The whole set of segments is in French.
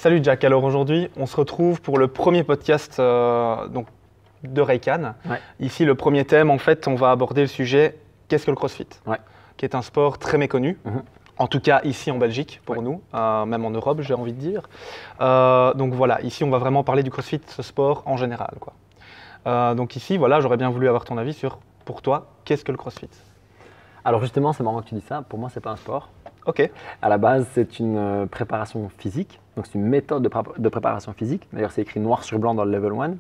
Salut Jack, alors aujourd'hui on se retrouve pour le premier podcast de Raycan. Ouais. Ici le premier thème, en fait on va aborder le sujet qu'est-ce que le CrossFit, qui est un sport très méconnu, en tout cas ici en Belgique pour nous, même en Europe j'ai envie de dire. Donc voilà, ici on va vraiment parler du CrossFit, ce sport en général, quoi. Donc ici voilà, j'aurais bien voulu avoir ton avis sur, pour toi, qu'est-ce que le CrossFit? Alors justement, c'est marrant que tu dis ça, pour moi c'est pas un sport. Ok. À la base, c'est une préparation physique, donc c'est une méthode de préparation physique. D'ailleurs, c'est écrit noir sur blanc dans le Level 1.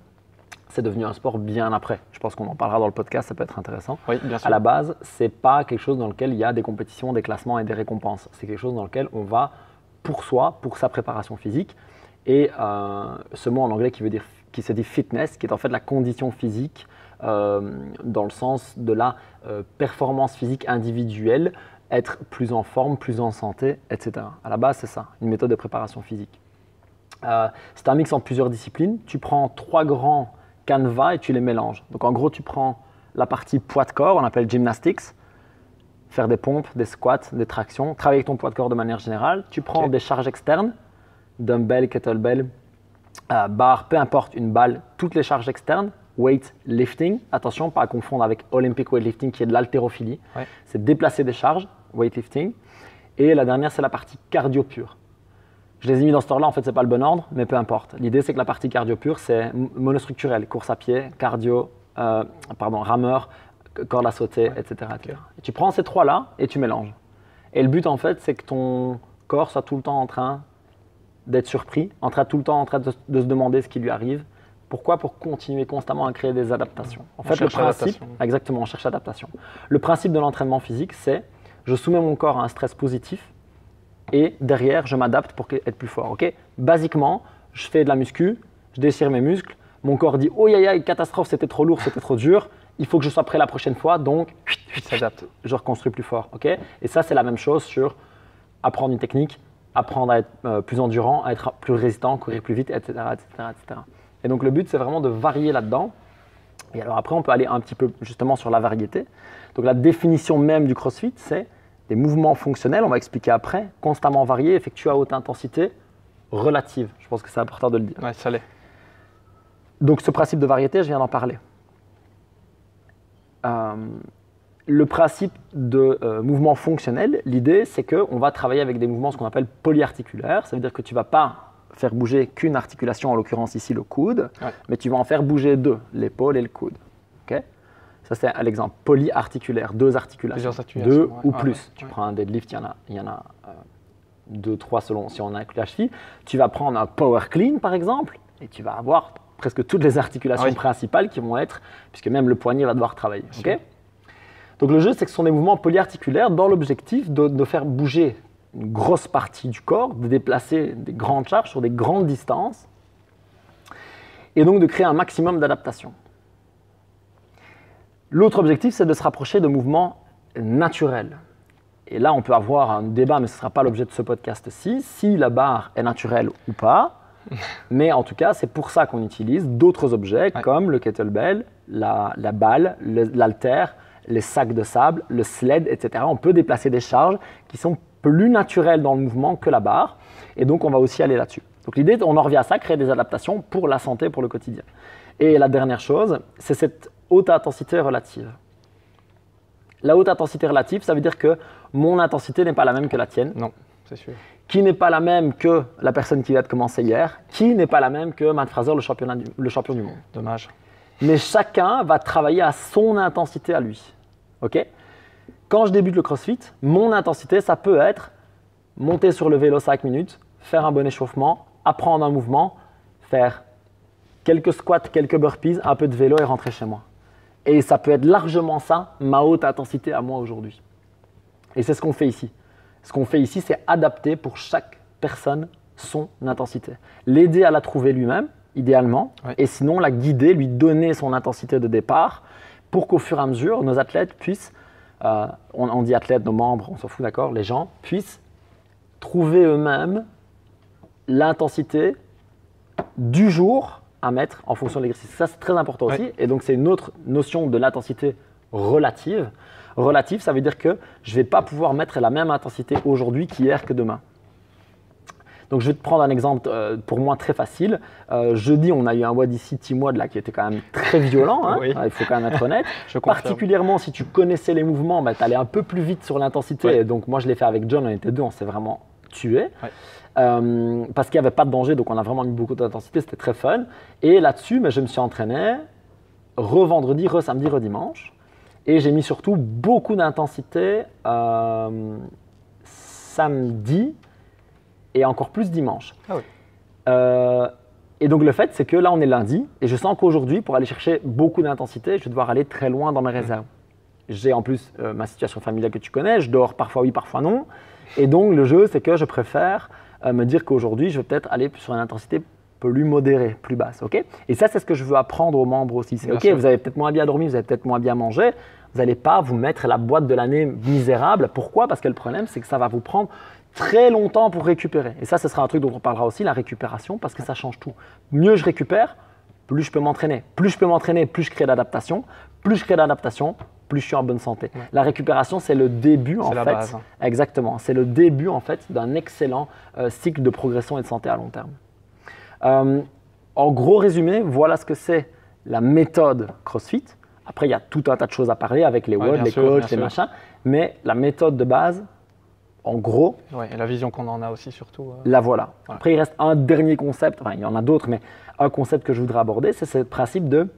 C'est devenu un sport bien après. Je pense qu'on en parlera dans le podcast, ça peut être intéressant. Oui, bien sûr. À la base, c'est pas quelque chose dans lequel il y a des compétitions, des classements et des récompenses. C'est quelque chose dans lequel on va pour soi, pour sa préparation physique. Et ce mot en anglais qui se dit fitness, qui est en fait la condition physique dans le sens de la performance physique individuelle, être plus en forme, plus en santé, etc. À la base, c'est ça, une méthode de préparation physique. C'est un mix en plusieurs disciplines. Tu prends 3 grands canevas et tu les mélanges. Donc en gros, tu prends la partie poids de corps, on appelle gymnastics, faire des pompes, des squats, des tractions, travailler avec ton poids de corps de manière générale. Tu prends des charges externes, dumbbell, kettlebell, barre, peu importe, une balle, toutes les charges externes. Weightlifting, attention, pas à confondre avec Olympic weightlifting qui est de l'haltérophilie. C'est déplacer des charges, weightlifting. Et la dernière, c'est la partie cardio pure. Je les ai mis dans ce ordre-là, en fait, c'est pas le bon ordre, mais peu importe. L'idée, c'est que la partie cardio pure, c'est monostructurel, course à pied, cardio, rameur, corde à sauter, etc. Et tu prends ces 3-là et tu mélanges. Et le but, en fait, c'est que ton corps soit tout le temps en train d'être surpris, tout le temps en train de se demander ce qui lui arrive. Pourquoi? Pour continuer constamment à créer des adaptations. En fait, le principe, exactement, on cherche l'adaptation. Le principe de l'entraînement physique, c'est je soumets mon corps à un stress positif et derrière, je m'adapte pour être plus fort. Okay? Basiquement, je fais de la muscu, je déchire mes muscles, mon corps dit oh aïe, catastrophe, c'était trop lourd, c'était trop dur, il faut que je sois prêt la prochaine fois, donc je reconstruis plus fort. Okay? Et ça, c'est la même chose sur apprendre une technique, apprendre à être plus endurant, à être plus résistant, courir plus vite, etc. etc. Et donc le but, c'est vraiment de varier là-dedans. Et alors après, on peut aller un petit peu justement sur la variété. Donc la définition même du CrossFit, c'est des mouvements fonctionnels, on va expliquer après, constamment variés, effectués à haute intensité, relative. Je pense que c'est important de le dire. Ouais, ça l'est. Donc ce principe de variété, je viens d'en parler. Le principe de mouvement fonctionnel, l'idée, c'est qu'on va travailler avec des mouvements, ce qu'on appelle polyarticulaires. Ça veut dire que tu ne vas pas faire bouger qu'une articulation, en l'occurrence ici le coude, mais tu vas en faire bouger 2, l'épaule et le coude. Okay? Ça c'est l'exemple polyarticulaire, 2 articulations, 2 ou plus. Tu prends un deadlift, il y en a 2, 3 selon si on inclut la cheville. Tu vas prendre un power clean par exemple, et tu vas avoir presque toutes les articulations principales qui vont être, puisque même le poignet va devoir travailler. Okay? Donc le jeu, c'est que ce sont des mouvements polyarticulaires dans l'objectif de faire bouger une grosse partie du corps, de déplacer des grandes charges sur des grandes distances et donc de créer un maximum d'adaptation. L'autre objectif, c'est de se rapprocher de mouvements naturels. Et là, on peut avoir un débat, mais ce ne sera pas l'objet de ce podcast-ci, si la barre est naturelle ou pas. Mais en tout cas, c'est pour ça qu'on utilise d'autres objets comme le kettlebell, la balle, l'haltère, les sacs de sable, le sled, etc. On peut déplacer des charges qui sont plus naturel dans le mouvement que la barre, et donc on va aussi aller là-dessus. Donc l'idée, on en revient à ça, créer des adaptations pour la santé, pour le quotidien. Et la dernière chose, c'est cette haute intensité relative. La haute intensité relative, ça veut dire que mon intensité n'est pas la même que la tienne. Non, c'est sûr. Qui n'est pas la même que la personne qui vient de commencer hier, qui n'est pas la même que Matt Fraser, le champion du monde. Dommage. Mais chacun va travailler à son intensité à lui. Ok? Quand je débute le CrossFit, mon intensité, ça peut être monter sur le vélo 5 minutes, faire un bon échauffement, apprendre un mouvement, faire quelques squats, quelques burpees, un peu de vélo et rentrer chez moi. Et ça peut être largement ça, ma haute intensité à moi aujourd'hui. Et c'est ce qu'on fait ici. Ce qu'on fait ici, c'est adapter pour chaque personne son intensité. L'aider à la trouver lui-même, idéalement, et sinon la guider, lui donner son intensité de départ pour qu'au fur et à mesure, nos athlètes puissent on dit athlètes, nos membres, on s'en fout, d'accord, les gens puissent trouver eux-mêmes l'intensité du jour à mettre en fonction de l'exercice. Ça, c'est très important aussi. Et donc, c'est une autre notion de l'intensité relative. Relative, ça veut dire que je ne vais pas pouvoir mettre la même intensité aujourd'hui qu'hier que demain. Donc je vais te prendre un exemple pour moi très facile. Jeudi, on a eu un WOD ici, Team WOD, là, qui était quand même très violent, hein. Oui. Il faut quand même être honnête. Je confirme. Particulièrement si tu connaissais les mouvements, tu allais un peu plus vite sur l'intensité. Ouais. Donc moi je l'ai fait avec John, on était deux, on s'est vraiment tué. Ouais. Parce qu'il n'y avait pas de danger, donc on a vraiment mis beaucoup d'intensité, c'était très fun. Et là-dessus, je me suis entraîné re-vendredi, re-samedi, re-dimanche. Et j'ai mis surtout beaucoup d'intensité samedi et encore plus dimanche. Ah oui. Et donc le fait, c'est que là, on est lundi et je sens qu'aujourd'hui, pour aller chercher beaucoup d'intensité, je vais devoir aller très loin dans mes réserves. J'ai en plus ma situation familiale que tu connais, je dors parfois oui, parfois non. Et donc le jeu, c'est que je préfère me dire qu'aujourd'hui, je vais peut-être aller sur une intensité plus modérée, plus basse. Okay, et ça, c'est ce que je veux apprendre aux membres aussi. C'est OK, vous avez peut-être moins bien dormi, vous avez peut-être moins bien mangé. Vous n'allez pas vous mettre la boîte de l'année misérable. Pourquoi? Parce que le problème, c'est que ça va vous prendre très longtemps pour récupérer. Et ça, ce sera un truc dont on parlera aussi, la récupération, parce que ça change tout. Mieux je récupère, plus je peux m'entraîner. Plus je peux m'entraîner, plus je crée d'adaptation. Plus je crée d'adaptation, plus je suis en bonne santé. Ouais. La récupération, c'est le début, en fait. C'est la base. Hein. Exactement. C'est le début, en fait, d'un excellent cycle de progression et de santé à long terme. En gros résumé, voilà ce que c'est la méthode CrossFit. Après, il y a tout un tas de choses à parler avec les WOD, les coachs, les machins. Mais la méthode de base, en gros… Ouais, et la vision qu'on en a aussi surtout. La voilà. Après, il reste un dernier concept, enfin il y en a d'autres, mais un concept que je voudrais aborder, c'est ce principe de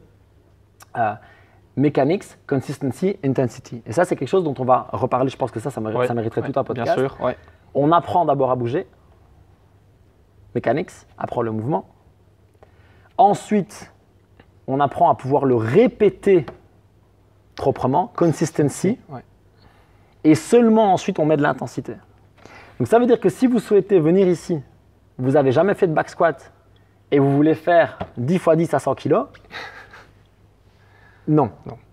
mechanics, consistency, intensity. Et ça, c'est quelque chose dont on va reparler. Je pense que ça mériterait tout un podcast. Bien sûr, ouais. On apprend d'abord à bouger. Mechanics, apprend le mouvement. Ensuite, on apprend à pouvoir le répéter proprement, consistency. Ouais. Et seulement ensuite, on met de l'intensité. Donc ça veut dire que si vous souhaitez venir ici, vous n'avez jamais fait de back squat et vous voulez faire 10 x 10 à 100 kg, non.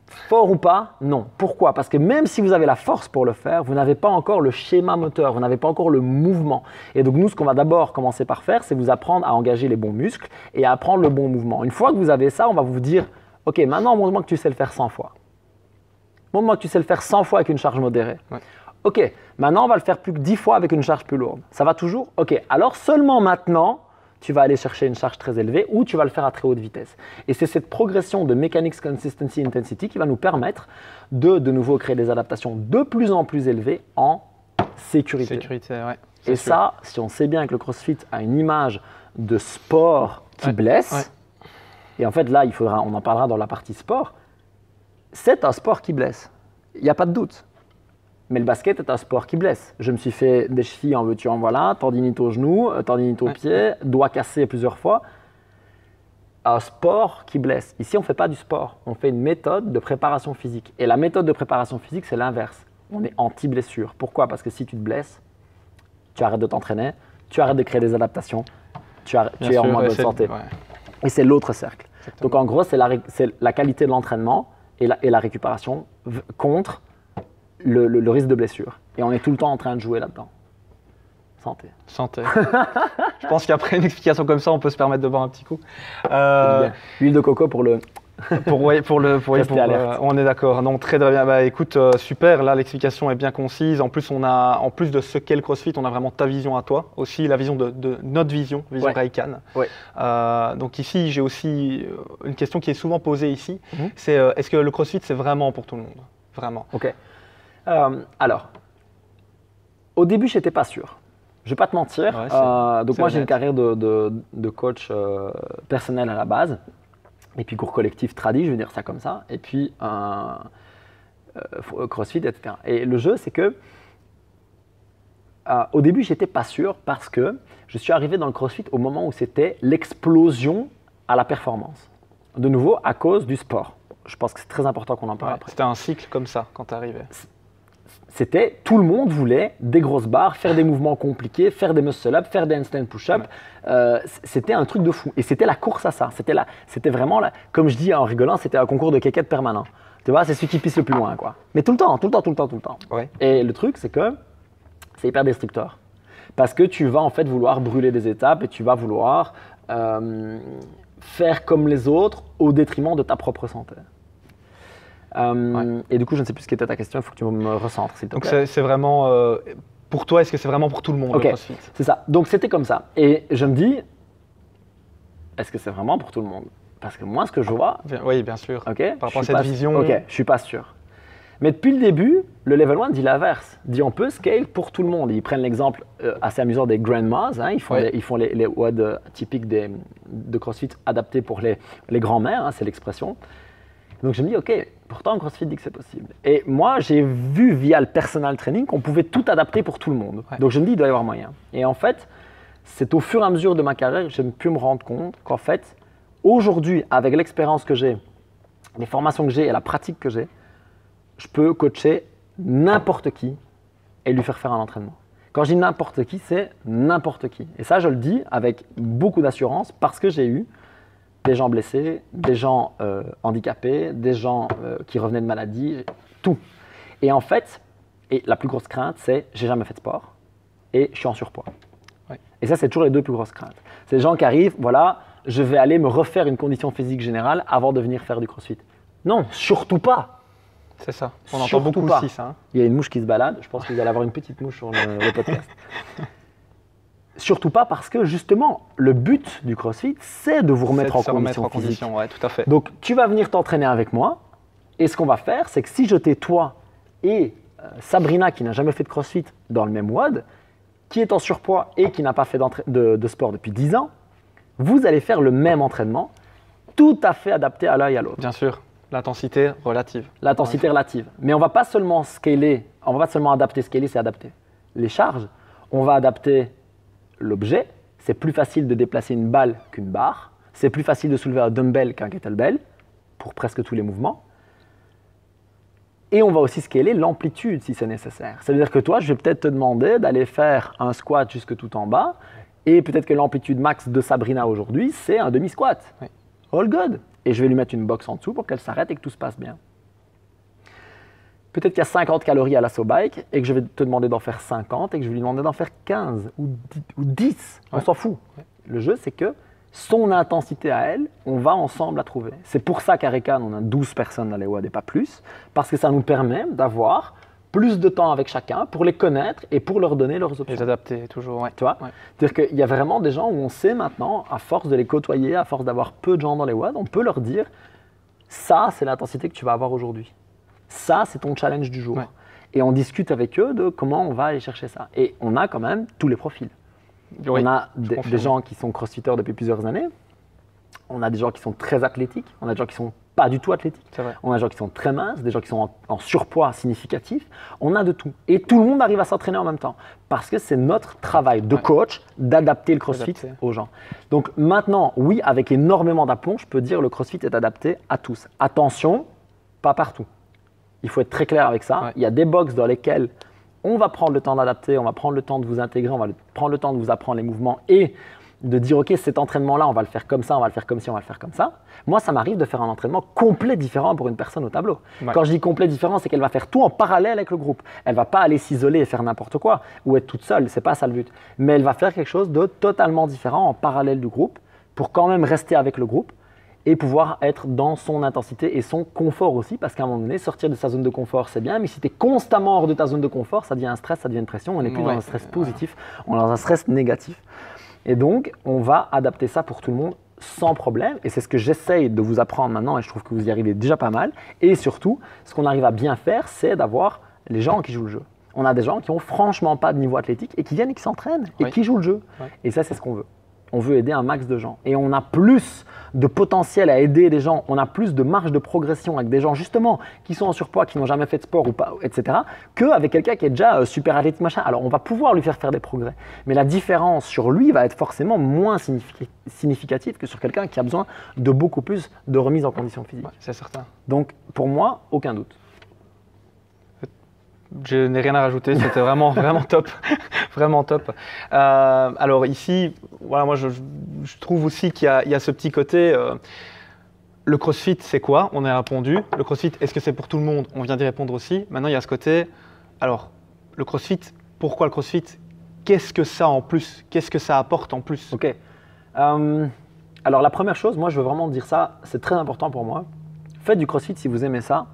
Fort ou pas, non. Pourquoi? Parce que même si vous avez la force pour le faire, vous n'avez pas encore le schéma moteur, vous n'avez pas encore le mouvement. Et donc nous, ce qu'on va d'abord commencer par faire, c'est vous apprendre à engager les bons muscles et à apprendre le bon mouvement. Une fois que vous avez ça, on va vous dire, OK, maintenant, montre-moi que tu sais le faire 100 fois. Montre-moi que tu sais le faire 100 fois avec une charge modérée. Ouais. OK, maintenant, on va le faire plus que 10 fois avec une charge plus lourde. Ça va toujours? OK, alors seulement maintenant, tu vas aller chercher une charge très élevée ou tu vas le faire à très haute vitesse. Et c'est cette progression de mechanics, consistency, intensity qui va nous permettre de nouveau créer des adaptations de plus en plus élevées en sécurité. Ouais, et sûr. Ça, si on sait bien que le CrossFit a une image de sport qui blesse, et en fait là, on en parlera dans la partie sport, c'est un sport qui blesse. Il n'y a pas de doute. Mais le basket est un sport qui blesse. Je me suis fait des chevilles en veux-tu en voilà, tendinite au genou, tendinite au pied, doigt cassé plusieurs fois. Un sport qui blesse. Ici, on ne fait pas du sport. On fait une méthode de préparation physique. Et la méthode de préparation physique, c'est l'inverse. On est anti-blessure. Pourquoi? Parce que si tu te blesses, tu arrêtes de t'entraîner, tu arrêtes de créer des adaptations, tu es en moins bonne santé. Ouais. Et c'est l'autre cercle. Exactement. Donc en gros, c'est la qualité de l'entraînement et la récupération contre le risque de blessure. Et on est tout le temps en train de jouer là-dedans. Santé. Santé. Je pense qu'après une explication comme ça, on peut se permettre de boire un petit coup. L'huile de coco pour le… on est d'accord. Non, très bien. Bah, écoute, super. Là, l'explication est bien concise. En plus, en plus de ce qu'est le CrossFit, on a vraiment ta vision à toi. Aussi, la vision de notre vision Reikan. Ouais. Donc ici, j'ai aussi une question qui est souvent posée ici. C'est est-ce que le CrossFit, c'est vraiment pour tout le monde? Vraiment. Ok. Alors, au début, je n'étais pas sûr. Je ne vais pas te mentir. Ouais, donc moi, j'ai une carrière de coach personnel à la base. Et puis cours collectif tradi, je vais dire ça comme ça. Et puis CrossFit, etc. Et le jeu, c'est que au début, je n'étais pas sûr parce que je suis arrivé dans le CrossFit au moment où c'était l'explosion à la performance. De nouveau, à cause du sport. Je pense que c'est très important qu'on en parle après. C'était un cycle comme ça quand tu arrivais. C'était, tout le monde voulait des grosses barres, faire des mouvements compliqués, faire des muscle-up, faire des handstand push-up. C'était un truc de fou. Et c'était la course à ça. C'était vraiment, comme je dis en rigolant, c'était un concours de quéquette permanent. Tu vois, c'est celui qui pisse le plus loin, quoi. Mais tout le temps. Ouais. Et le truc, c'est que c'est hyper destructeur. Parce que tu vas en fait vouloir brûler des étapes et tu vas vouloir faire comme les autres au détriment de ta propre santé. Et du coup, je ne sais plus ce qu'était ta question, il faut que tu me recentres, s'il te plaît. Donc, c'est vraiment pour toi, est-ce que c'est vraiment pour tout le monde le CrossFit? C'est ça. Donc c'était comme ça. Et je me dis, est-ce que c'est vraiment pour tout le monde? Parce que moi, ce que je vois… Oui, bien sûr. Par rapport à cette vision… Ok, je ne suis pas sûr. Mais depuis le début, le Level 1 dit l'inverse. Dit on peut scale pour tout le monde. Ils prennent l'exemple assez amusant des grandmas. Hein, ils font les WOD typiques de CrossFit adaptés pour les grands-mères, hein, c'est l'expression. Donc je me dis, ok, pourtant CrossFit dit que c'est possible. Et moi, j'ai vu via le personal training qu'on pouvait tout adapter pour tout le monde. Donc je me dis, il doit y avoir moyen. Et en fait, c'est au fur et à mesure de ma carrière que j'ai pu me rendre compte qu'en fait, aujourd'hui, avec l'expérience que j'ai, les formations que j'ai et la pratique que j'ai, je peux coacher n'importe qui et lui faire un entraînement. Quand je dis n'importe qui, c'est n'importe qui. Et ça, je le dis avec beaucoup d'assurance parce que j'ai eu des gens blessés, des gens handicapés, des gens qui revenaient de maladie, tout. Et en fait, la plus grosse crainte, c'est j'ai jamais fait de sport et je suis en surpoids. Et ça, c'est toujours les deux plus grosses craintes. C'est les gens qui arrivent, voilà, je vais aller me refaire une condition physique générale avant de venir faire du CrossFit. Non, surtout pas. C'est ça. On entend beaucoup aussi ça. Hein. Il y a une mouche qui se balade. Je pense que vous allez avoir une petite mouche sur le podcast. Surtout pas parce que justement, le but du CrossFit, c'est de vous remettre en condition physique. Ouais, tout à fait. Donc, tu vas venir t'entraîner avec moi. Et ce qu'on va faire, c'est que si je t'ai toi et Sabrina, qui n'a jamais fait de CrossFit dans le même WOD, qui est en surpoids et qui n'a pas fait de sport depuis 10 ans, vous allez faire le même entraînement, tout à fait adapté à l'un et à l'autre. Bien sûr. L'intensité relative. L'intensité relative. Mais on ne va pas seulement scaler, on ne va pas seulement adapter, scaler, c'est adapter. Les charges, on va adapter l'objet. C'est plus facile de déplacer une balle qu'une barre. C'est plus facile de soulever un dumbbell qu'un kettlebell pour presque tous les mouvements. Et on va aussi scaler l'amplitude si c'est nécessaire. C'est-à-dire que toi, je vais peut-être te demander d'aller faire un squat jusque tout en bas. Et peut-être que l'amplitude max de Sabrina aujourd'hui, c'est un demi-squat. Oui. All good. Et je vais lui mettre une box en dessous pour qu'elle s'arrête et que tout se passe bien. Peut-être qu'il y a 50 calories à l'assaut bike et que je vais te demander d'en faire 50 et que je vais lui demander d'en faire 15 ou 10. On s'en fout. Le jeu, c'est que son intensité à elle, on va ensemble la trouver. C'est pour ça qu'à Recan, on a 12 personnes dans les WOD et pas plus, parce que ça nous permet d'avoir plus de temps avec chacun pour les connaître et pour leur donner leurs options. Les adapter toujours, ouais. Tu vois, c'est-à-dire qu'il y a vraiment des gens où on sait maintenant, à force de les côtoyer, à force d'avoir peu de gens dans les WOD, on peut leur dire ça, c'est l'intensité que tu vas avoir aujourd'hui. Ça, c'est ton challenge du jour. Ouais. Et on discute avec eux de comment on va aller chercher ça. Et on a quand même tous les profils. Oui, on a des gens qui sont crossfitters depuis plusieurs années. On a des gens qui sont très athlétiques. On a des gens qui sont pas du tout athlétiques. On a des gens qui sont très minces, des gens qui sont en surpoids significatif. On a de tout. Et tout le monde arrive à s'entraîner en même temps. Parce que c'est notre travail de coach d'adapter le CrossFit aux gens. Donc maintenant, oui, avec énormément d'aplomb, je peux dire que le CrossFit est adapté à tous. Attention, pas partout. Il faut être très clair avec ça. Il y a des box dans lesquelles on va prendre le temps d'adapter, on va prendre le temps de vous intégrer, on va prendre le temps de vous apprendre les mouvements et de dire ok, cet entraînement-là, on va le faire comme ça, on va le faire comme ci, on va le faire comme ça. Moi, ça m'arrive de faire un entraînement complet différent pour une personne au tableau. Ouais. Quand je dis complet différent, c'est qu'elle va faire tout en parallèle avec le groupe. Elle ne va pas aller s'isoler et faire n'importe quoi ou être toute seule, c'est pas ça le but. Mais elle va faire quelque chose de totalement différent en parallèle du groupe pour quand même rester avec le groupe et pouvoir être dans son intensité et son confort aussi, parce qu'à un moment donné, sortir de sa zone de confort, c'est bien, mais si tu es constamment hors de ta zone de confort, ça devient un stress, ça devient une pression, on n'est plus dans un stress positif, on est dans un stress négatif. Et donc, on va adapter ça pour tout le monde sans problème, et c'est ce que j'essaye de vous apprendre maintenant, et je trouve que vous y arrivez déjà pas mal, et surtout, ce qu'on arrive à bien faire, c'est d'avoir les gens qui jouent le jeu. On a des gens qui n'ont franchement pas de niveau athlétique, et qui viennent et qui s'entraînent, et qui jouent le jeu. Et ça, c'est ce qu'on veut. On veut aider un max de gens. Et on a plus de potentiel à aider les gens, on a plus de marge de progression avec des gens justement qui sont en surpoids, qui n'ont jamais fait de sport ou pas, etc., qu'avec quelqu'un qui est déjà super athlétique, machin. Alors on va pouvoir lui faire des progrès. Mais la différence sur lui va être forcément moins significative que sur quelqu'un qui a besoin de beaucoup plus de remise en condition physique. Ouais, c'est certain. Donc pour moi, aucun doute. Je n'ai rien à rajouter, c'était vraiment, vraiment top. Vraiment top. Alors ici, voilà, moi je trouve aussi qu'il y a ce petit côté, le CrossFit c'est quoi? On a répondu. Le CrossFit, est-ce que c'est pour tout le monde? On vient d'y répondre aussi. Maintenant il y a ce côté, alors le CrossFit, pourquoi le CrossFit? Qu'est-ce que ça en plus? Qu'est-ce que ça apporte en plus? Ok. Alors la première chose, moi je veux vraiment dire ça, c'est très important pour moi. Faites du CrossFit si vous aimez ça.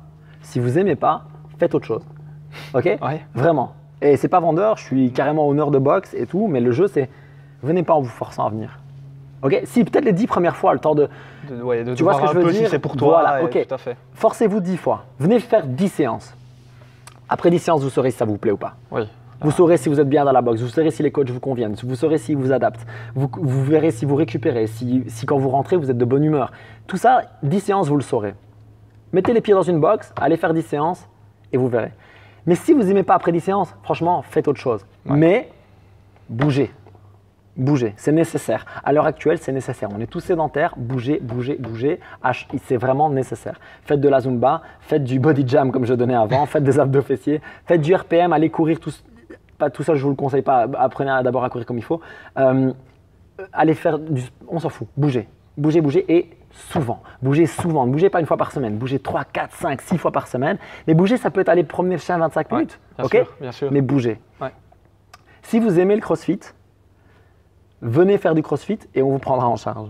Si vous n'aimez pas, faites autre chose. Ok? Ouais. Vraiment. Et c'est pas vendeur, je suis carrément honneur de boxe et tout, mais le jeu c'est venez pas en vous forçant à venir. Ok, si peut-être les 10 premières fois, le temps de tu vois ce que je veux dire, si c'est pour toi. Voilà, ok. Tout à fait. Forcez-vous 10 fois. Venez faire 10 séances. Après 10 séances, vous saurez si ça vous plaît ou pas. Oui. Vous saurez si vous êtes bien dans la boxe, vous saurez si les coachs vous conviennent, vous saurez s'ils vous adaptent, vous verrez si vous récupérez, si quand vous rentrez, vous êtes de bonne humeur. Tout ça, 10 séances, vous le saurez. Mettez les pieds dans une box, allez faire 10 séances et vous verrez. Mais si vous n'aimez pas après 10 séances, franchement, faites autre chose. Ouais. Mais bougez. Bougez, c'est nécessaire. À l'heure actuelle, c'est nécessaire. On est tous sédentaires, bougez, bougez, bougez. C'est vraiment nécessaire. Faites de la Zumba, faites du body jam comme je donnais avant, faites des abdos fessiers, faites du RPM, allez courir pas tout seul, je vous le conseille pas. Apprenez d'abord à courir comme il faut. Allez faire on s'en fout. Bougez, bougez, bougez et souvent. Bougez souvent. Ne bougez pas une fois par semaine. Bougez 3, 4, 5, 6 fois par semaine. Mais bouger, ça peut être aller promener le chien 25 minutes. Bien ok sûr, bien sûr. Mais bougez. Ouais. Si vous aimez le CrossFit, venez faire du CrossFit et on vous prendra en charge.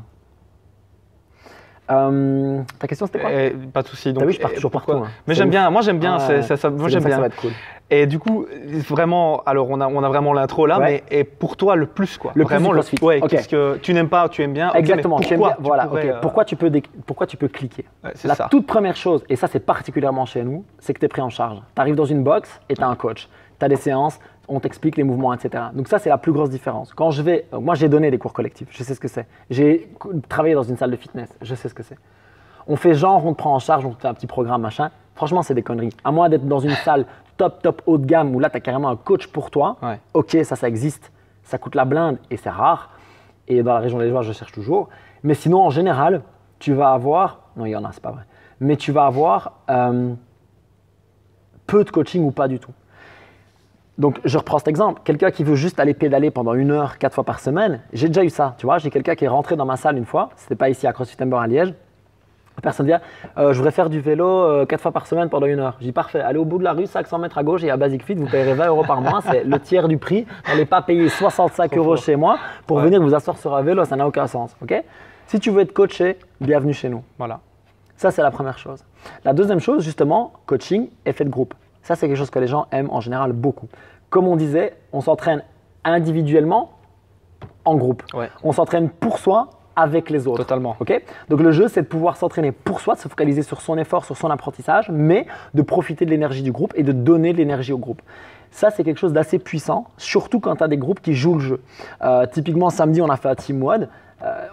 Ta question c'était quoi? Pas de souci. T'as vu, je pars toujours partout. Hein. Mais j'aime bien. Moi j'aime bien. Moi j'aime bien. Ça va être cool. Et du coup, vraiment, alors on a vraiment l'intro là, mais et pour toi le plus quoi? Le vraiment plus du CrossFit. Ouais. Okay. Qu'est-ce que tu n'aimes pas, tu aimes bien? Exactement. Okay, pourquoi voilà. Pourquoi tu peux cliquer? La toute première chose, et ça c'est particulièrement chez nous, c'est que tu es pris en charge. Tu arrives dans une box et tu as un coach. Tu as des séances, on t'explique les mouvements, etc. Donc ça, c'est la plus grosse différence. Quand je vais, moi j'ai donné des cours collectifs, je sais ce que c'est. J'ai travaillé dans une salle de fitness, je sais ce que c'est. On fait genre, on te prend en charge, on te fait un petit programme, machin. Franchement, c'est des conneries. À moins d'être dans une salle top haut de gamme où là, tu as carrément un coach pour toi. Ouais. Ok, ça existe. Ça coûte la blinde et c'est rare. Et dans la région des Loire, je cherche toujours. Mais sinon, en général, tu vas avoir… Non, il y en a, c'est pas vrai. Mais tu vas avoir peu de coaching ou pas du tout. Donc, je reprends cet exemple. Quelqu'un qui veut juste aller pédaler pendant 1 heure, 4 fois par semaine, j'ai déjà eu ça. Tu vois, j'ai quelqu'un qui est rentré dans ma salle une fois. C'était pas ici à CrossFit Ember à Liège. La personne dit je voudrais faire du vélo 4 fois par semaine pendant 1 heure. Je dis parfait, allez au bout de la rue, 500 mètres à gauche et à Basic Fit, vous payerez 20 € par mois, c'est le tiers du prix. N'allez pas payer 65 € chez moi pour venir vous asseoir sur un vélo, ça n'a aucun sens. Okay, si tu veux être coaché, bienvenue chez nous. Voilà. Ça, c'est la première chose. La deuxième chose, justement, coaching, effet de groupe. Ça, c'est quelque chose que les gens aiment en général beaucoup. Comme on disait, on s'entraîne individuellement, en groupe. Ouais. On s'entraîne pour soi, avec les autres. Totalement. Okay, donc le jeu, c'est de pouvoir s'entraîner pour soi, de se focaliser sur son effort, sur son apprentissage, mais de profiter de l'énergie du groupe et de donner de l'énergie au groupe. Ça, c'est quelque chose d'assez puissant, surtout quand tu as des groupes qui jouent le jeu. Typiquement, samedi, on a fait un Team WOD.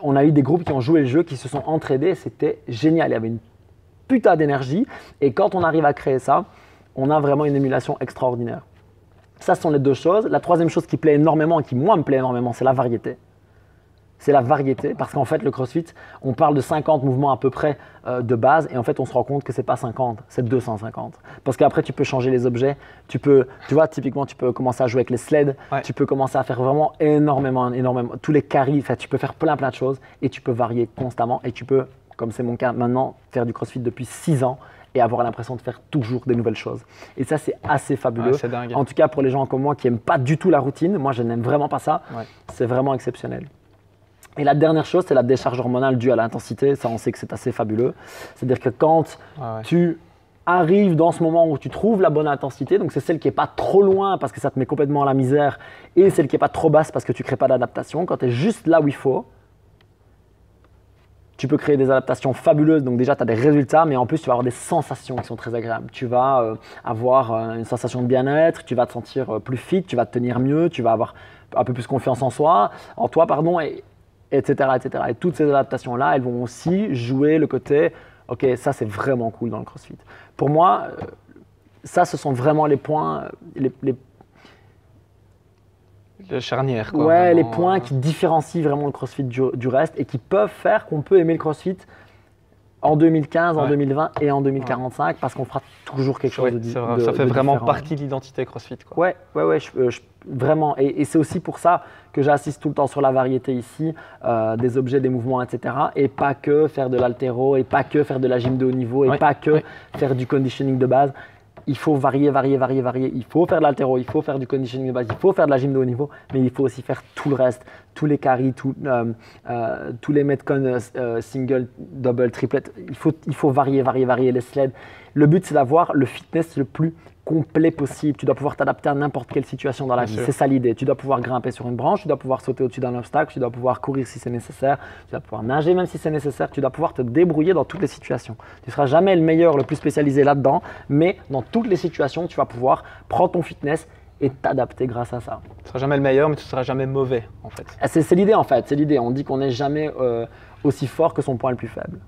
On a eu des groupes qui ont joué le jeu, qui se sont entraînés. C'était génial. Il y avait une putain d'énergie. Et quand on arrive à créer ça, on a vraiment une émulation extraordinaire. Ça, ce sont les deux choses. La troisième chose qui plaît énormément et qui, moi, me plaît énormément, c'est la variété. C'est la variété, parce qu'en fait, le CrossFit, on parle de 50 mouvements à peu près de base, et en fait, on se rend compte que ce n'est pas 50, c'est 250. Parce qu'après, tu peux changer les objets, tu vois, typiquement, tu peux commencer à jouer avec les sleds, tu peux commencer à faire vraiment énormément, tous les carries, tu peux faire plein de choses, et tu peux varier constamment, et tu peux, comme c'est mon cas maintenant, faire du CrossFit depuis 6 ans, et avoir l'impression de faire toujours des nouvelles choses. Et ça, c'est assez fabuleux. Ouais, c'est dingue. En tout cas, pour les gens comme moi qui n'aiment pas du tout la routine, moi, je n'aime vraiment pas ça, c'est vraiment exceptionnel. Et la dernière chose, c'est la décharge hormonale due à l'intensité. Ça, on sait que c'est assez fabuleux. C'est-à-dire que quand tu arrives dans ce moment où tu trouves la bonne intensité, donc c'est celle qui n'est pas trop loin parce que ça te met complètement à la misère, et celle qui n'est pas trop basse parce que tu ne crées pas d'adaptation, quand tu es juste là où il faut, tu peux créer des adaptations fabuleuses. Donc déjà, tu as des résultats, mais en plus, tu vas avoir des sensations qui sont très agréables. Tu vas avoir une sensation de bien-être, tu vas te sentir plus fit, tu vas te tenir mieux, tu vas avoir un peu plus confiance en toi, etc. Et toutes ces adaptations-là, elles vont aussi jouer le côté « ok, ça c'est vraiment cool dans le CrossFit ». Pour moi, ça ce sont vraiment les points, les charnières. Quoi, ouais, les points qui différencient vraiment le CrossFit du reste et qui peuvent faire qu'on peut aimer le CrossFit en 2015, en 2020 et en 2045 parce qu'on fera toujours quelque chose de différent. Ça fait vraiment partie de l'identité CrossFit. Quoi. Ouais, vraiment. Et c'est aussi pour ça que j'insiste tout le temps sur la variété ici, des objets, des mouvements, etc. Et pas que faire de l'haltéro, et pas que faire de la gym de haut niveau, et pas que faire du conditioning de base. Il faut varier. Il faut faire de l'haltéro, il faut faire du conditioning de base, il faut faire de la gym de haut niveau, mais il faut aussi faire tout le reste, tous les carries, tous les metcon single, double, triplet. Il faut varier les sleds. Le but, c'est d'avoir le fitness le plus complet possible. Tu dois pouvoir t'adapter à n'importe quelle situation dans la vie. C'est ça l'idée. Tu dois pouvoir grimper sur une branche, tu dois pouvoir sauter au-dessus d'un obstacle, tu dois pouvoir courir si c'est nécessaire, tu dois pouvoir nager même si c'est nécessaire, tu dois pouvoir te débrouiller dans toutes les situations. Tu ne seras jamais le meilleur, le plus spécialisé là-dedans, mais dans toutes les situations, tu vas pouvoir prendre ton fitness et t'adapter grâce à ça. Tu ne seras jamais le meilleur, mais tu ne seras jamais mauvais en fait. C'est l'idée en fait, c'est l'idée. On dit qu'on n'est jamais aussi fort que son point le plus faible.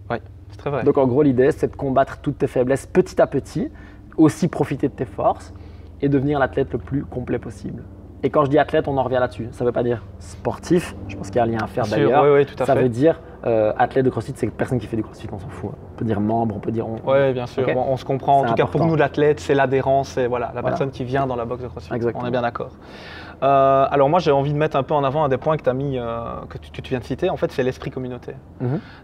Oui, c'est très vrai. Donc en gros, l'idée, c'est de combattre toutes tes faiblesses petit à petit, aussi profiter de tes forces et devenir l'athlète le plus complet possible. Et quand je dis athlète, on en revient là-dessus. Ça ne veut pas dire sportif, je pense qu'il y a un lien à faire d'ailleurs. Oui, tout à fait. Ça veut dire athlète de CrossFit, c'est personne qui fait du CrossFit, on s'en fout. On peut dire membre, on peut dire… Oui, bien sûr, okay. On se comprend. En tout cas, pour nous, l'athlète, c'est l'adhérence, c'est la personne qui vient dans la box de CrossFit. Exactement. On est bien d'accord. Alors moi, j'ai envie de mettre un peu en avant un des points que tu as mis, que tu viens de citer. En fait, c'est l'esprit communautaire.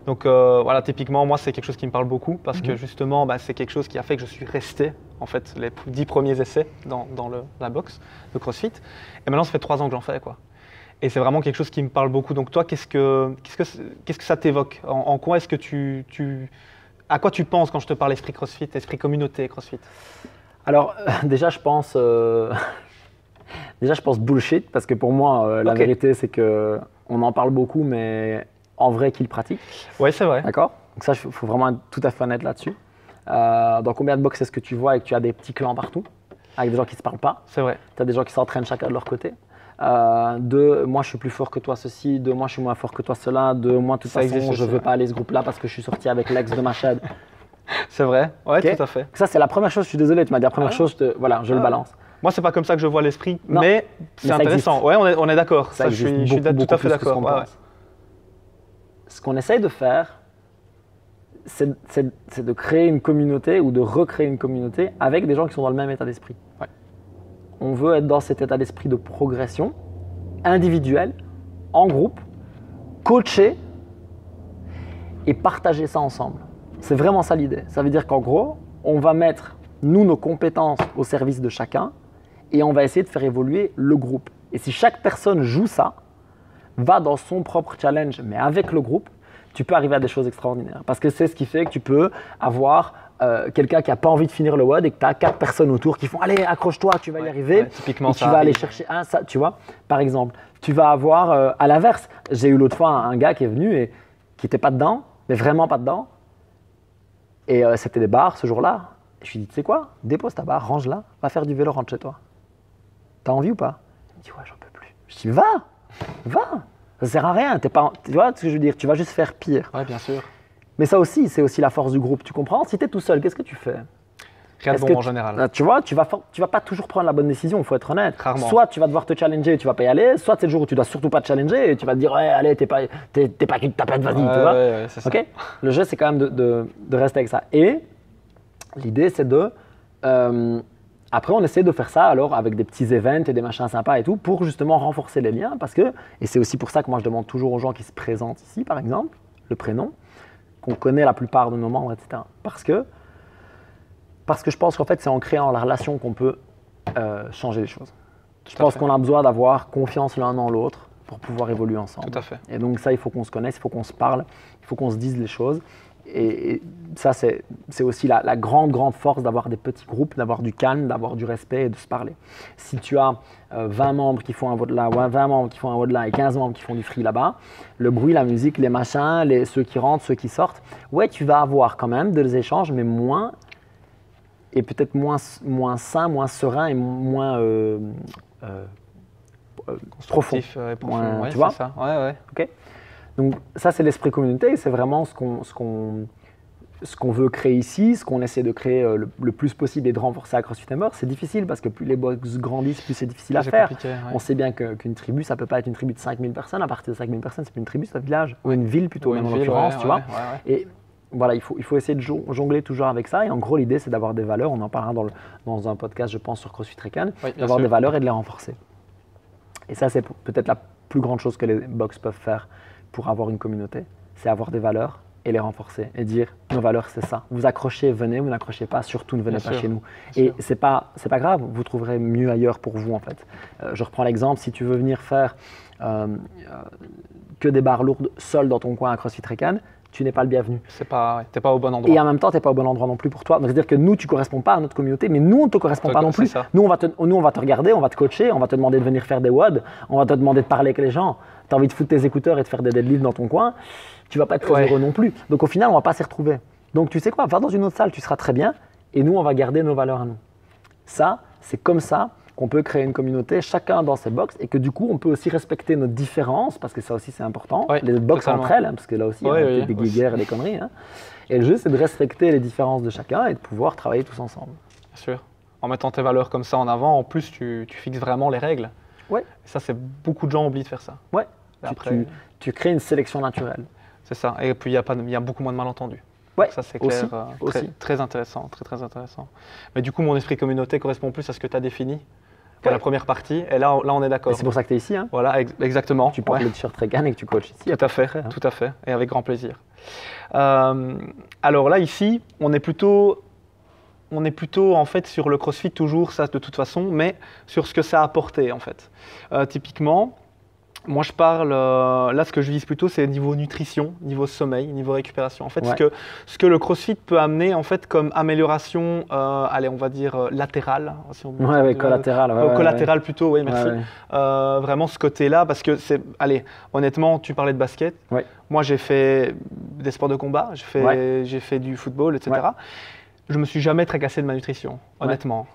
Donc voilà, typiquement, moi, c'est quelque chose qui me parle beaucoup parce que justement, c'est quelque chose qui a fait que je suis resté, en fait, les 10 premiers essais dans la box de CrossFit. Et maintenant, ça fait 3 ans que j'en fais, quoi. Et c'est vraiment quelque chose qui me parle beaucoup. Donc toi, qu'est-ce que ça t'évoque ? En quoi est-ce que à quoi tu penses quand je te parle esprit CrossFit, esprit communauté CrossFit ? Alors déjà, je pense bullshit parce que pour moi, la vérité, c'est que on en parle beaucoup, mais en vrai, qui le pratique ? Oui, c'est vrai. D'accord ? Donc ça, il faut vraiment être tout à fait honnête là-dessus. Dans combien de box est-ce que tu vois et que tu as des petits clans partout avec des gens qui ne se parlent pas ? C'est vrai. Tu as des gens qui s'entraînent chacun de leur côté. De moi je suis plus fort que toi ceci, de moi je suis moins fort que toi cela, de moi de toute façon je veux pas aller ce groupe là parce que je suis sorti avec l'ex de ma chaîne. C'est vrai, ouais, tout à fait. Ça c'est la première chose, je suis désolé, tu m'as dit la première chose, je le balance. Moi c'est pas comme ça que je vois l'esprit, mais c'est intéressant. Ouais, on est d'accord, ça, je suis tout à fait d'accord. Ouais. Ce qu'on essaye de faire, c'est de créer une communauté ou de recréer une communauté avec des gens qui sont dans le même état d'esprit. Ouais. On veut être dans cet état d'esprit de progression individuelle, en groupe, coacher et partager ça ensemble. C'est vraiment ça l'idée. Ça veut dire qu'en gros, on va mettre nos compétences au service de chacun et on va essayer de faire évoluer le groupe. Et si chaque personne joue ça, va dans son propre challenge, mais avec le groupe, tu peux arriver à des choses extraordinaires. Parce que c'est ce qui fait que tu peux avoir quelqu'un qui n'a pas envie de finir le WOD et que tu as 4 personnes autour qui font « Allez, accroche-toi, tu vas y arriver ». Typiquement, tu vas aller chercher un, ça, tu vois. Par exemple, tu vas avoir, à l'inverse, j'ai eu l'autre fois un gars qui est venu et qui n'était pas dedans, mais vraiment pas dedans. Et c'était des bars ce jour-là. Je lui ai dit « Tu sais quoi, dépose ta barre, range-la, va faire du vélo, rentre chez toi. T'as envie ou pas ?» Il me dit « Ouais, j'en peux plus ». Je dis « Va, ça sert à rien, tu vois ce que je veux dire, tu vas juste faire pire. » Ouais, bien sûr. Mais ça aussi, c'est aussi la force du groupe, tu comprends ? Si tu es tout seul, qu'est-ce que tu fais ? Rien de bon en général. Tu vois, tu vas pas toujours prendre la bonne décision, il faut être honnête. Rarement. Soit tu vas devoir te challenger et tu vas pas y aller, soit c'est le jour où tu dois surtout pas te challenger et tu vas te dire ouais, allez, t'es pas qu'une tapette, vas-y, tu vois. Ouais, c'est ça. Okay ? Le jeu, c'est quand même de rester avec ça. Et l'idée, c'est de… après, on essaie de faire ça alors avec des petits events et des machins sympas et tout pour justement renforcer les liens parce que, et c'est aussi pour ça que moi je demande toujours aux gens qui se présentent ici, par exemple, le prénom, qu'on connaît la plupart de nos membres, etc. Parce que je pense qu'en fait, c'est en créant la relation qu'on peut changer les choses. Je pense qu'on a besoin d'avoir confiance l'un dans l'autre pour pouvoir évoluer ensemble. Tout à fait. Et donc ça, il faut qu'on se connaisse, il faut qu'on se parle, il faut qu'on se dise les choses. Et ça, c'est aussi la grande force d'avoir des petits groupes, d'avoir du calme, d'avoir du respect et de se parler. Si tu as 20 membres qui font un WOD là, 20 membres qui font un WOD là et 15 membres qui font du free là-bas, le bruit, la musique, les machins, ceux qui rentrent, ceux qui sortent, ouais, tu vas avoir quand même des échanges, mais moins, et peut-être moins sain, moins serein et moins profond. Ouais, tu vois ça. Ouais. Okay. Donc ça, c'est l'esprit communauté et c'est vraiment ce qu'on veut créer ici, ce qu'on essaie de créer le plus possible et de renforcer à CrossFit Hammer. C'est difficile parce que plus les box grandissent, plus c'est difficile à faire. Ouais. On sait bien qu'une tribu, ça ne peut pas être une tribu de 5000 personnes. À partir de 5000 personnes, c'est plus une tribu, c'est un village. Ou une ville plutôt, même en l'occurrence, tu vois. Et voilà, il faut essayer de jongler toujours avec ça. Et en gros, l'idée, c'est d'avoir des valeurs. On en parlera dans un podcast, je pense, sur CrossFit Recon, d'avoir des valeurs et de les renforcer. Et ça, c'est peut-être la plus grande chose que les box peuvent faire pour avoir une communauté, c'est avoir des valeurs et les renforcer et dire nos valeurs c'est ça. Vous accrochez, venez, vous n'accrochez pas, surtout ne venez pas chez nous. Et c'est pas grave, vous trouverez mieux ailleurs pour vous en fait. Je reprends l'exemple, si tu veux venir faire que des barres lourdes seul dans ton coin à CrossFit Recan, tu n'es pas le bienvenu. T'es pas au bon endroit. Et en même temps, tu n'es pas au bon endroit non plus pour toi. Donc, c'est-à-dire que nous, tu ne corresponds pas à notre communauté, mais nous, on ne te correspond pas non plus. Nous, on va te regarder, on va te coacher, on va te demander de venir faire des WOD, on va te demander de parler avec les gens. Tu as envie de foutre tes écouteurs et de faire des deadlifts dans ton coin, tu ne vas pas être très heureux non plus. Donc, au final, on ne va pas s'y retrouver. Donc, tu sais quoi, va dans une autre salle, tu seras très bien, et nous, on va garder nos valeurs à nous. Ça, c'est comme ça qu'on peut créer une communauté, chacun dans ses box, et que du coup, on peut aussi respecter nos différences, parce que ça aussi, c'est important. Les box entre elles, parce que là aussi, il y a des guéguerres et des conneries. Et le jeu, c'est de respecter les différences de chacun et de pouvoir travailler tous ensemble. Bien sûr. En mettant tes valeurs comme ça en avant, en plus, tu fixes vraiment les règles. Ouais. Et ça, c'est beaucoup de gens oublient de faire ça. Ouais. Tu crées une sélection naturelle. C'est ça. Et puis, il y a beaucoup moins de malentendus. Ouais, ça c'est clair, aussi. Très intéressant, très intéressant. Mais du coup, mon esprit communauté correspond plus à ce que tu as défini qu'à la première partie. Et là on est d'accord. C'est pour ça que tu es ici. Hein. Voilà, exactement. Tu portes le t-shirt Recan et que tu coaches ici. Tout à fait, et avec grand plaisir. Alors là, ici, on est plutôt en fait sur le CrossFit toujours, ça de toute façon, mais sur ce que ça a apporté en fait. Typiquement, moi, je parle, là, ce que je vise plutôt, c'est niveau nutrition, niveau sommeil, niveau récupération. En fait, ce que le CrossFit peut amener, en fait, comme amélioration, allez, on va dire latérale. Si on collatérale. Collatérale plutôt, oui, merci. Vraiment ce côté-là, parce que c'est, allez, honnêtement, tu parlais de basket. Ouais. Moi, j'ai fait des sports de combat, j'ai fait du football, etc. Ouais. Je me suis jamais tracassé de ma nutrition, honnêtement.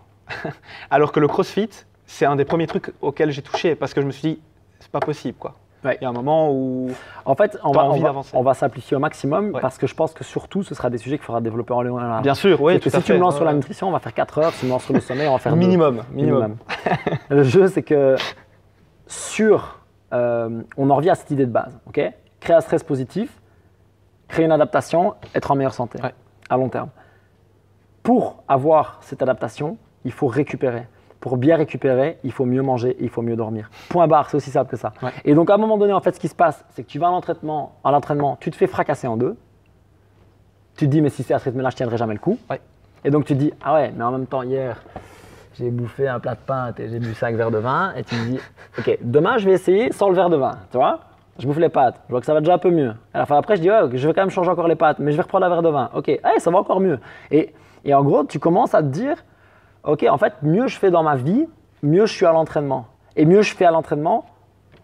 Alors que le CrossFit, c'est un des premiers trucs auxquels j'ai touché, parce que je me suis dit, c'est pas possible, quoi. Ouais. Il y a un moment où en fait, on va simplifier au maximum parce que je pense que surtout, ce sera des sujets qu'il faudra développer en long et en large. Bien sûr, oui, tout à fait. Si tu me lances sur la nutrition, on va faire 4 heures. Si tu me lances sur le sommeil, on va faire minimum. Le jeu, c'est que on en revient à cette idée de base. Okay, créer un stress positif, créer une adaptation, être en meilleure santé à long terme. Pour avoir cette adaptation, il faut récupérer. Pour bien récupérer, il faut mieux manger et il faut mieux dormir. Point barre, c'est aussi simple que ça. Ouais. Et donc, à un moment donné, en fait, ce qui se passe, c'est que tu vas à l'entraînement, tu te fais fracasser en deux. Tu te dis, mais si c'est à ce rythme-là, je ne tiendrai jamais le coup. Ouais. Et donc, tu te dis, ah ouais, mais en même temps, hier, j'ai bouffé un plat de pâtes et j'ai bu 5 verres de vin. Et tu te dis, ok, demain, je vais essayer sans le verre de vin. Tu vois, je bouffe les pâtes, je vois que ça va déjà un peu mieux. À la fin, après, je dis, ouais, je vais quand même changer encore les pâtes, mais je vais reprendre un verre de vin. Ok, ça va encore mieux. Et en gros, tu commences à te dire, ok, en fait, mieux je fais dans ma vie, mieux je suis à l'entraînement. Et mieux je fais à l'entraînement,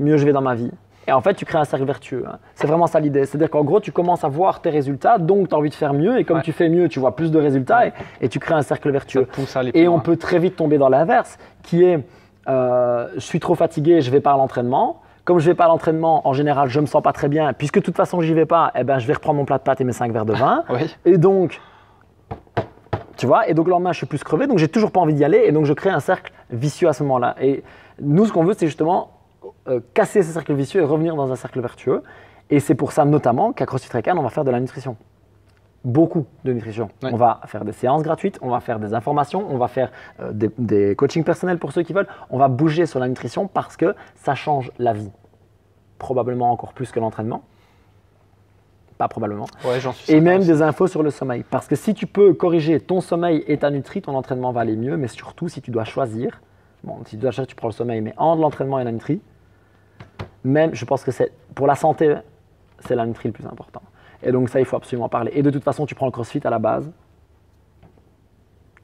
mieux je vais dans ma vie. Et en fait, tu crées un cercle vertueux. Hein. C'est vraiment ça l'idée. C'est-à-dire qu'en gros, tu commences à voir tes résultats, donc tu as envie de faire mieux. Et comme tu fais mieux, tu vois plus de résultats et tu crées un cercle vertueux. Et on peut très vite tomber dans l'inverse, qui est je suis trop fatigué, je ne vais pas à l'entraînement. Comme je ne vais pas à l'entraînement, en général, je ne me sens pas très bien. Puisque de toute façon, je n'y vais pas, eh ben, je vais reprendre mon plat de pâtes et mes 5 verres de vin. Et donc… Tu vois, et donc le lendemain, je suis plus crevé, donc j'ai toujours pas envie d'y aller, et donc je crée un cercle vicieux à ce moment-là. Et nous, ce qu'on veut, c'est justement casser ce cercle vicieux et revenir dans un cercle vertueux. Et c'est pour ça notamment qu'à CrossFit Recan, on va faire de la nutrition. Beaucoup de nutrition. Ouais. On va faire des séances gratuites, on va faire des informations, on va faire des coachings personnels pour ceux qui veulent. On va bouger sur la nutrition parce que ça change la vie. Probablement encore plus que l'entraînement. Pas probablement. Ouais, j'en suis et même des infos sur le sommeil. Parce que si tu peux corriger ton sommeil et ta nutri, ton entraînement va aller mieux. Mais surtout, si tu dois choisir, si tu dois choisir, tu prends le sommeil, mais entre l'entraînement et la nutri, même, je pense que c'est pour la santé, c'est la nutri le plus important. Et donc ça, il faut absolument parler. Et de toute façon, tu prends le CrossFit à la base,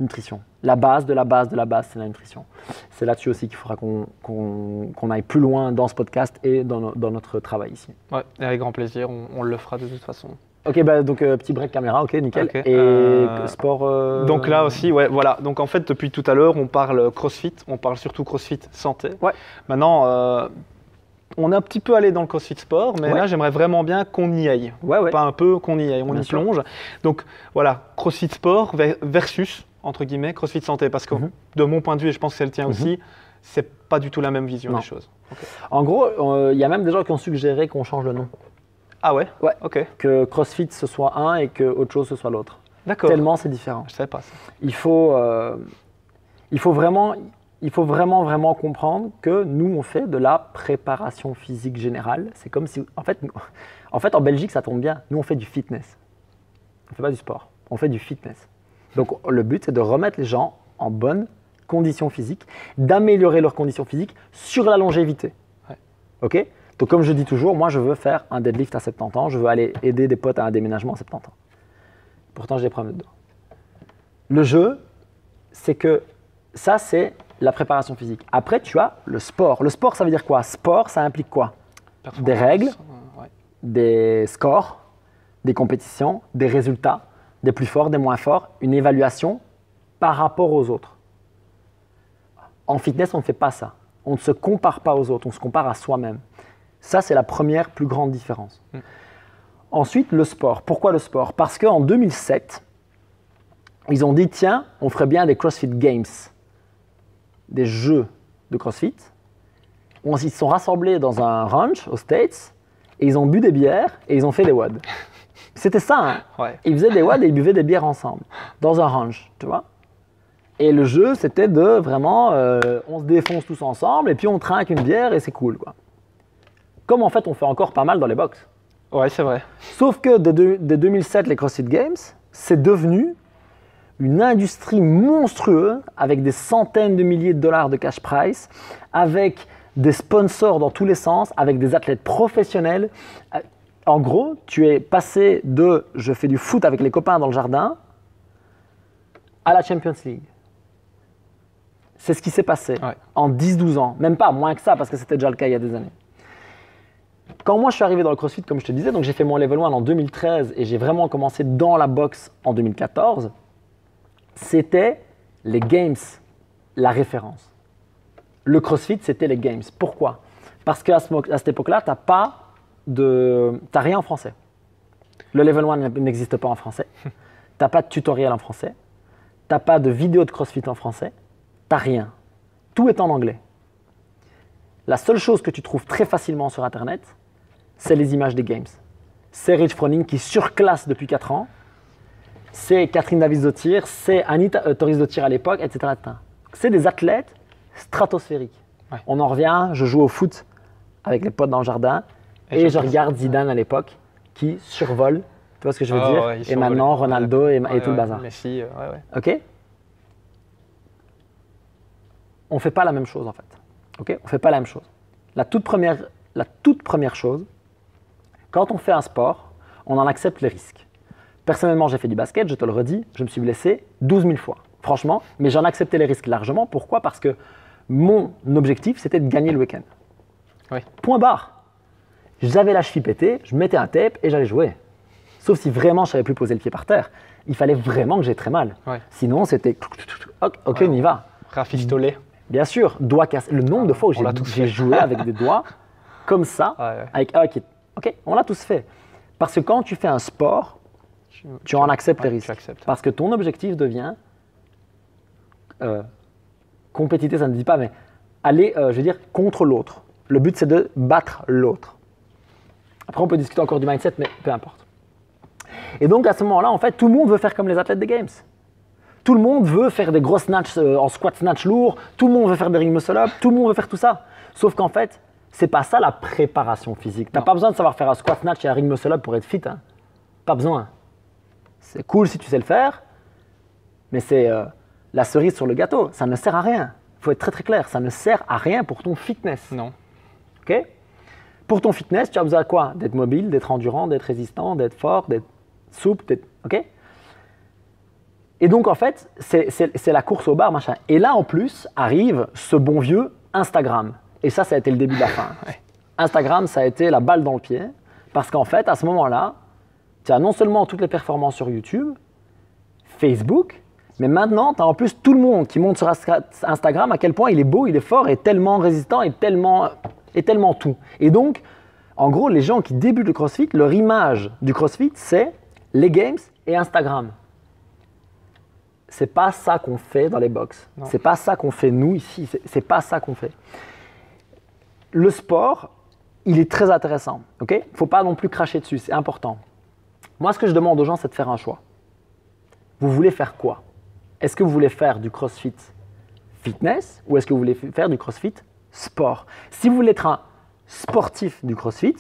nutrition. La base de la base de la base, c'est la nutrition. C'est là-dessus aussi qu'il faudra qu'on aille plus loin dans ce podcast et dans notre travail ici. Ouais, avec grand plaisir, on le fera de toute façon. Ok, donc petit break caméra, ok, nickel. Okay. Et sport… Donc là aussi, ouais, voilà. Donc en fait, depuis tout à l'heure, on parle CrossFit, on parle surtout CrossFit santé. Ouais. Maintenant, on est un petit peu allé dans le CrossFit sport, mais là, j'aimerais vraiment bien qu'on y aille. Ouais. Pas un peu, qu'on y aille, on y plonge. Donc voilà, CrossFit sport versus… entre guillemets, CrossFit santé, parce que de mon point de vue, et je pense que c'est le tien aussi, c'est pas du tout la même vision des choses. Okay. En gros, il y a même des gens qui ont suggéré qu'on change le nom. Ah ouais? Ouais. Ok. Que CrossFit ce soit un et que autre chose ce soit l'autre. D'accord. Tellement c'est différent. Je savais pas ça. Il faut vraiment il faut vraiment, vraiment comprendre que nous, on fait de la préparation physique générale. C'est comme si, en fait, en Belgique, ça tombe bien. Nous, on fait du fitness. On ne fait pas du sport, on fait du fitness. Donc, le but, c'est de remettre les gens en bonne condition physique, d'améliorer leurs conditions physiques sur la longévité. Ouais. OK? Donc, comme je dis toujours, moi, je veux faire un deadlift à 70 ans, je veux aller aider des potes à un déménagement à 70 ans. Pourtant, j'ai des problèmes de dos. Le jeu, c'est que ça, c'est la préparation physique. Après, tu as le sport. Le sport, ça veut dire quoi? Sport, ça implique quoi? Des règles, des scores, des compétitions, des résultats, des plus forts, des moins forts, une évaluation par rapport aux autres. En fitness, on ne fait pas ça. On ne se compare pas aux autres, on se compare à soi-même. Ça, c'est la première plus grande différence. Ensuite, le sport. Pourquoi le sport? Parce qu'en 2007, ils ont dit, tiens, on ferait bien des CrossFit Games, des jeux de CrossFit. Ils se sont rassemblés dans un ranch aux States et ils ont bu des bières et ils ont fait des WOD. C'était ça, hein. Ouais. Ils faisaient des WOD et ils buvaient des bières ensemble, dans un ranch, tu vois. Et le jeu, c'était de vraiment, on se défonce tous ensemble et puis on trinque une bière et c'est cool, quoi. Comme en fait, on fait encore pas mal dans les box. Ouais, c'est vrai. Sauf que de 2007, les CrossFit Games, c'est devenu une industrie monstrueuse avec des centaines de milliers de dollars de cash prize, avec des sponsors dans tous les sens, avec des athlètes professionnels. En gros, tu es passé de « je fais du foot avec les copains dans le jardin » à la Champions League. C'est ce qui s'est passé en 10-12 ans. Même pas, moins que ça, parce que c'était déjà le cas il y a des années. Quand moi je suis arrivé dans le CrossFit, comme je te disais, donc j'ai fait mon level 1 en 2013 et j'ai vraiment commencé dans la boxe en 2014, c'était les Games, la référence. Le CrossFit, c'était les Games. Pourquoi? Parce qu'à cette époque-là, tu n'as rien en français. Le level 1 n'existe pas en français. Tu n'as pas de tutoriel en français. Tu n'as pas de vidéo de CrossFit en français. Tu n'as rien. Tout est en anglais. La seule chose que tu trouves très facilement sur Internet, c'est les images des Games. C'est Rich Froning qui surclasse depuis 4 ans. C'est Catherine Davies-Dottir, c'est Anita Toris-Dottir à l'époque, etc. C'est des athlètes stratosphériques. Ouais. On en revient, je joue au foot avec les potes dans le jardin et je regarde Zidane à l'époque qui survole, tu vois ce que je veux dire? Ouais, et maintenant Ronaldo et tout le bazar. Messi, Ok? On ne fait pas la même chose en fait. Okay? On ne fait pas la même chose. La toute première chose, quand on fait un sport, on en accepte les risques. Personnellement, j'ai fait du basket, je te le redis, je me suis blessé 12 000 fois, franchement, mais j'en acceptais les risques largement. Pourquoi? Parce que mon objectif, c'était de gagner le week-end. Oui. Point barre. J'avais la cheville pétée, je mettais un tape et j'allais jouer. Sauf si vraiment je ne savais plus poser le pied par terre. Il fallait vraiment que j'ai très mal. Ouais. Sinon, c'était ok, on y va. Rafistolé. Bien sûr, doigts cassés. Le nombre de fois où j'ai joué avec des doigts comme ça, avec un qui. Ok, on l'a tous fait. Parce que quand tu fais un sport, tu en acceptes les risques. Parce que ton objectif devient compétitif, ça ne dit pas, mais aller, je veux dire, contre l'autre. Le but, c'est de battre l'autre. Après, on peut discuter encore du mindset, mais peu importe. Et donc, à ce moment-là, en fait, tout le monde veut faire comme les athlètes des Games. Tout le monde veut faire des gros snatchs en squat snatch lourd, tout le monde veut faire des ring muscle up, tout le monde veut faire tout ça. Sauf qu'en fait, c'est pas ça la préparation physique. Tu n'as pas besoin de savoir faire un squat snatch et un ring muscle up pour être fit. Hein. Pas besoin. C'est cool si tu sais le faire, mais c'est la cerise sur le gâteau. Ça ne sert à rien. Il faut être très très clair. Ça ne sert à rien pour ton fitness. Non. Ok? Pour ton fitness, tu as besoin de quoi? D'être mobile, d'être endurant, d'être résistant, d'être fort, d'être souple, d'être... Ok? Et donc, en fait, c'est la course au bar, machin. Et là, en plus, arrive ce bon vieux Instagram. Et ça a été le début de la fin. Ouais. Instagram, ça a été la balle dans le pied. Parce qu'en fait, à ce moment-là, tu as non seulement toutes les performances sur YouTube, Facebook, mais maintenant, tu as en plus tout le monde qui monte sur Instagram à quel point il est beau, il est fort, et tellement résistant, et tellement tout. Et donc, en gros, les gens qui débutent le CrossFit, leur image du CrossFit, c'est les Games et Instagram. C'est pas ça qu'on fait dans les box. C'est pas ça qu'on fait nous ici. C'est pas ça qu'on fait. Le sport, il est très intéressant. Ok? Faut pas non plus cracher dessus. C'est important. Moi, ce que je demande aux gens, c'est de faire un choix. Vous voulez faire quoi? Est-ce que vous voulez faire du CrossFit fitness ou est-ce que vous voulez faire du CrossFit sport? Si vous voulez être un sportif du CrossFit,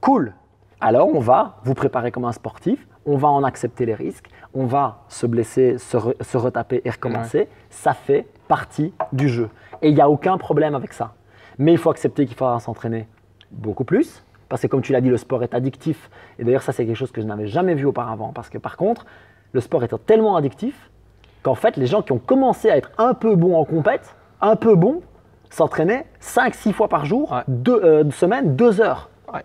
cool. Alors, on va vous préparer comme un sportif, on va en accepter les risques, on va se blesser, se retaper et recommencer. Ouais. Ça fait partie du jeu. Et il n'y a aucun problème avec ça. Mais il faut accepter qu'il faudra s'entraîner beaucoup plus. Parce que comme tu l'as dit, le sport est addictif. Et d'ailleurs, ça, c'est quelque chose que je n'avais jamais vu auparavant. Parce que par contre, le sport étant tellement addictif qu'en fait, les gens qui ont commencé à être un peu bons en compète, un peu bons, s'entraînaient 5-6 fois par jour, ouais. Semaine, 2 heures. Ouais.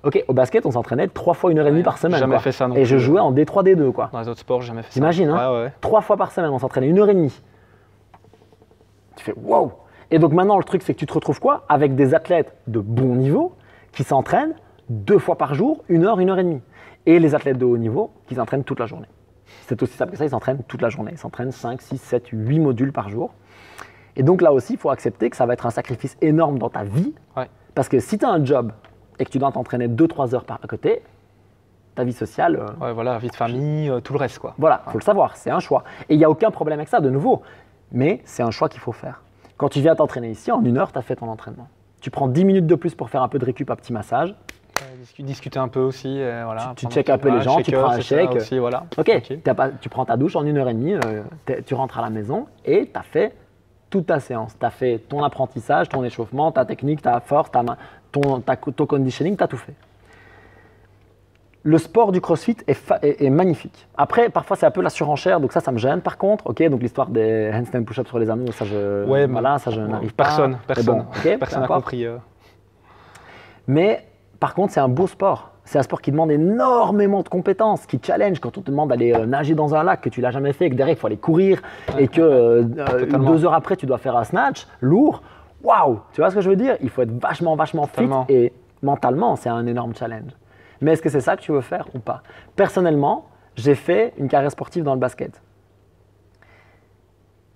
Ok, au basket, on s'entraînait 3 fois 1h30 par semaine. Jamais fait ça non plus. Et je jouais en D3, D2. Quoi. Dans les autres sports, j'ai jamais fait ça. T'imagines, hein, 3 fois par semaine, on s'entraînait 1h30. Tu fais wow. Et donc maintenant, le truc, c'est que tu te retrouves quoi? Avec des athlètes de bon niveau qui s'entraînent 2 fois par jour, 1 heure, 1h30. Et les athlètes de haut niveau qui s'entraînent toute la journée. C'est aussi simple que ça, ils s'entraînent toute la journée. Ils s'entraînent 5, 6, 7, 8 modules par jour. Et donc là aussi, il faut accepter que ça va être un sacrifice énorme dans ta vie. Ouais. Parce que si tu as un job et que tu dois t'entraîner 2-3 heures à côté, ta vie sociale… ouais, voilà, vie de famille, tout le reste, quoi. Voilà, il faut le savoir, c'est un choix. Et il n'y a aucun problème avec ça, de nouveau. Mais c'est un choix qu'il faut faire. Quand tu viens t'entraîner ici, en 1 heure, tu as fait ton entraînement. Tu prends 10 minutes de plus pour faire un peu de récup, un petit massage. Discuter un peu aussi. Voilà, tu checkes un peu les gens, tu prends un chèque. Aussi, voilà. Ok, tu prends ta douche en 1h30, tu rentres à la maison et tu as fait toute ta séance. Tu as fait ton apprentissage, ton échauffement, ta technique, ta force, ton conditioning, tu as tout fait. Le sport du CrossFit est magnifique. Après, parfois, c'est un peu la surenchère, donc ça me gêne par contre. Ok, donc l'histoire des handstand push-ups sur les anneaux, ça, je n'arrive pas. Personne n'a compris. Mais par contre, c'est un beau sport. C'est un sport qui demande énormément de compétences, qui challenge. Quand on te demande d'aller nager dans un lac que tu l'as jamais fait, et que derrière il faut aller courir et que 2 heures après tu dois faire un snatch lourd. Waouh, tu vois ce que je veux dire? Il faut être vachement fit et mentalement, c'est un énorme challenge. Mais est-ce que c'est ça que tu veux faire ou pas? Personnellement, j'ai fait une carrière sportive dans le basket.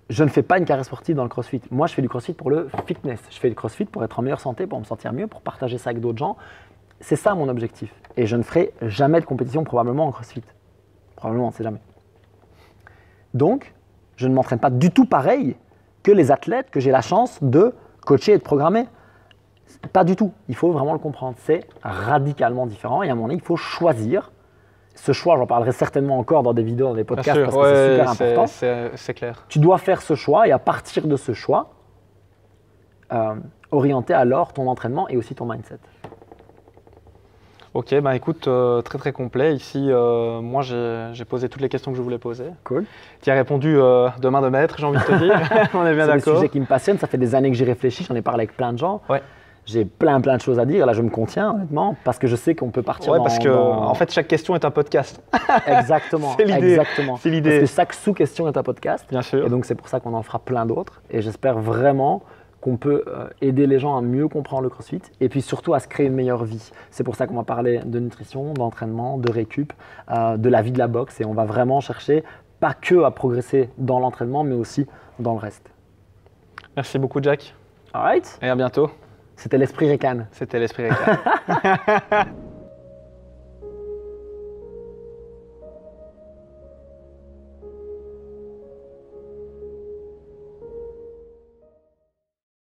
Je ne fais pas une carrière sportive dans le CrossFit. Moi, je fais du CrossFit pour le fitness. Je fais du CrossFit pour être en meilleure santé, pour me sentir mieux, pour partager ça avec d'autres gens. C'est ça mon objectif. Et je ne ferai jamais de compétition probablement en CrossFit. Probablement, on ne sait jamais. Donc, je ne m'entraîne pas du tout pareil que les athlètes que j'ai la chance de coacher et de programmer. Pas du tout. Il faut vraiment le comprendre. C'est radicalement différent. Et à un moment donné, il faut choisir. Ce choix, j'en parlerai certainement encore dans des vidéos, dans des podcasts, parce que c'est super important. C'est clair. Tu dois faire ce choix et à partir de ce choix, orienter alors ton entraînement et aussi ton mindset. Ok, bah écoute, très complet. Ici, moi j'ai posé toutes les questions que je voulais poser. Cool. Tu as répondu de main de maître, j'ai envie de te dire. On est bien d'accord. C'est des sujets qui me passionnent. Ça fait des années que j'y réfléchis. J'en ai parlé avec plein de gens. Ouais. J'ai plein de choses à dire. Là, je me contiens honnêtement parce que je sais qu'on peut partir. Ouais, parce que en fait, chaque question est un podcast. Exactement. C'est l'idée. Exactement. C'est l'idée. Parce que chaque sous-question est un podcast. Bien sûr. Et donc c'est pour ça qu'on en fera plein d'autres. Et j'espère vraiment qu'on peut aider les gens à mieux comprendre le CrossFit et puis surtout à se créer une meilleure vie. C'est pour ça qu'on va parler de nutrition, d'entraînement, de récup, de la vie de la boxe et on va vraiment chercher pas que à progresser dans l'entraînement mais aussi dans le reste. Merci beaucoup Jack. All right. Et à bientôt. C'était l'Esprit Récan. C'était l'Esprit Récan.